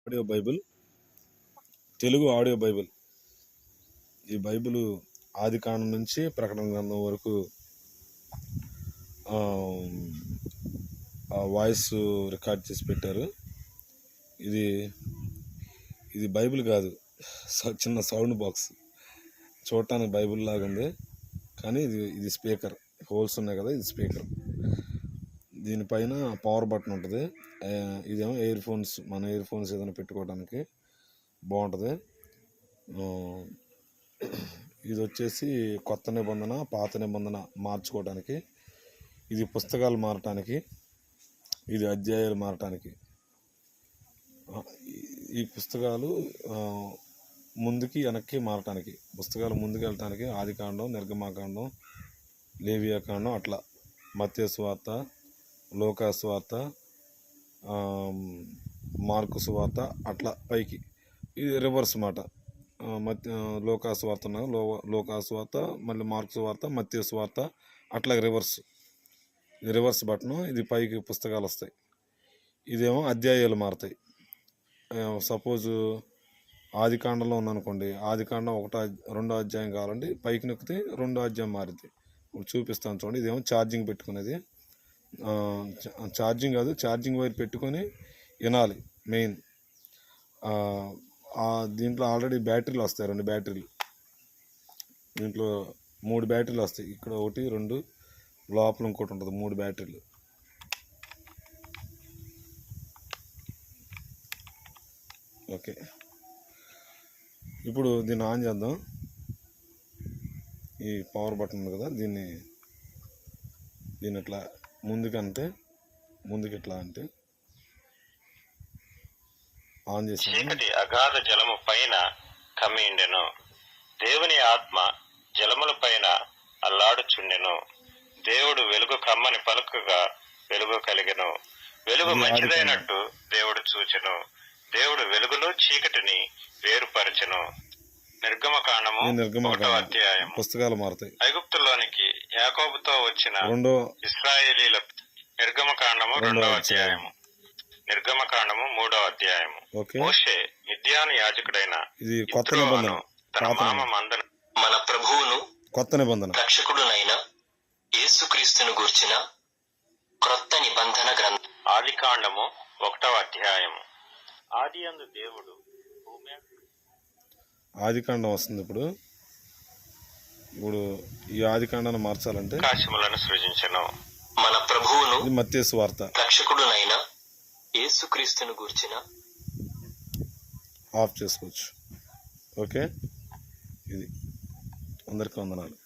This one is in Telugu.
Audio Bible, Telugu audio Bible. ఈ బైబిల్ ఆదికాండం నుంచి ప్రకటన గ్రంథం వరకు వాయిస్ రికార్డ్ చేసి పెట్టారు. ఇది బైబిల్ కాదు, చిన్న సౌండ్ బాక్స్. చూడటానికి బైబిల్ లాగా ఉంది, కానీ ఇది స్పీకర్. హోల్స్ ఉన్నాయి కదా, ఇది స్పీకర్. దీనిపైన పవర్ బటన్ ఉంటుంది. ఇదేమో ఇయర్ ఫోన్స్, మన ఇయర్ ఫోన్స్ ఏదైనా పెట్టుకోవడానికి బాగుంటుంది. ఇది వచ్చేసి కొత్త నిబంధన, పాత నిబంధన మార్చుకోవడానికి. ఇది పుస్తకాలు మారటానికి, ఇది అధ్యాయాలు మారటానికి. ఈ పుస్తకాలు ముందుకి వెనక్కి మారటానికి, పుస్తకాలు ముందుకు వెళ్ళటానికి ఆదికాండం, నిర్గమాకాండం, లేవియాకాండం, అట్లా మత్తయి సువార్త, లూకా సువార్త, మార్కు సువార్త, అట్లా పైకి. ఇది రివర్స్ మాట. లూకా సువార్త, లూకా సువార్త, మళ్ళీ మార్కు సువార్త, మత్తయి సువార్త, అట్లా రివర్స్. ఇది రివర్స్ బటను. ఇది పైకి పుస్తకాలు వస్తాయి. ఇదేమో అధ్యాయాలు మారుతాయి. సపోజు ఆదికాండంలో ఉందనుకోండి, ఆదికాండం 1-2 అధ్యాయం కావాలంటే పైకి నొక్కితే 2వ అధ్యాయం మారుద్ది. ఇప్పుడు చూపిస్తాను చూడండి. ఇదేమో ఛార్జింగ్ పెట్టుకునేది. ఛార్జింగ్ కాదు, ఛార్జింగ్ వైర్ పెట్టుకొని వినాలి మెయిన్. దీంట్లో ఆల్రెడీ బ్యాటరీలు వస్తాయి, 2 బ్యాటరీలు. దీంట్లో 3 బ్యాటరీలు వస్తాయి. ఇక్కడ 1, 2, లోపల ఇంకోటి ఉంటుంది, 3 బ్యాటరీలు. ఓకే, ఇప్పుడు దీన్ని ఆన్ చేద్దాం. ఈ పవర్ బటన్ ఉంది కదా, దీన్ని ఇట్లా ముందుకంటే, ఇట్లా అంటే ఆన్ చేసి, చీకటి అగాధ జలము పైన కమ్మిండెను, దేవుని ఆత్మ జలముల పైన అల్లాడుచుండెను. దేవుడు వెలుగు కమ్మని పలుకగా వెలుగు కలిగెను. వెలుగు మంచిదైనట్టు దేవుడు చూచెను. దేవుడు వెలుగులో చీకటిని వేరుపరచెను. నిర్గమకాండము 1వ అధ్యాయం. పుస్తకాలు మారుతాయి. ఐగుప్తులోనికి యాకోబుతో వచ్చిన ఇశ్రాయేలీల. నిర్గమకాండము 2వ అధ్యాయము. నిర్గమకాండము 3వ అధ్యాయము. మోషే మిద్యాను యాజకుడైన కొత్త నిబంధన, తన మామ మందను మన ప్రభువును కొత్త నిబంధన రక్షకుడునైన యేసుక్రీస్తును గూర్చిన క్రొత్త నిబంధన గ్రంథం. ఆదికాండము 1వ అధ్యాయము. ఆదియందు దేవుడు ఆదికాండం వస్తుంది. ఇప్పుడు ఈ ఆదికాండాన్ని మార్చాలంటే ఆకాశములను సృజించెను. మన ప్రభువును మత్తయి సువార్త రక్షకుడునైన యేసుక్రీస్తును గూర్చిన ఆఫ్ చేసుకోవచ్చు. ఓకే, ఇది అందరికీ వందనాలు.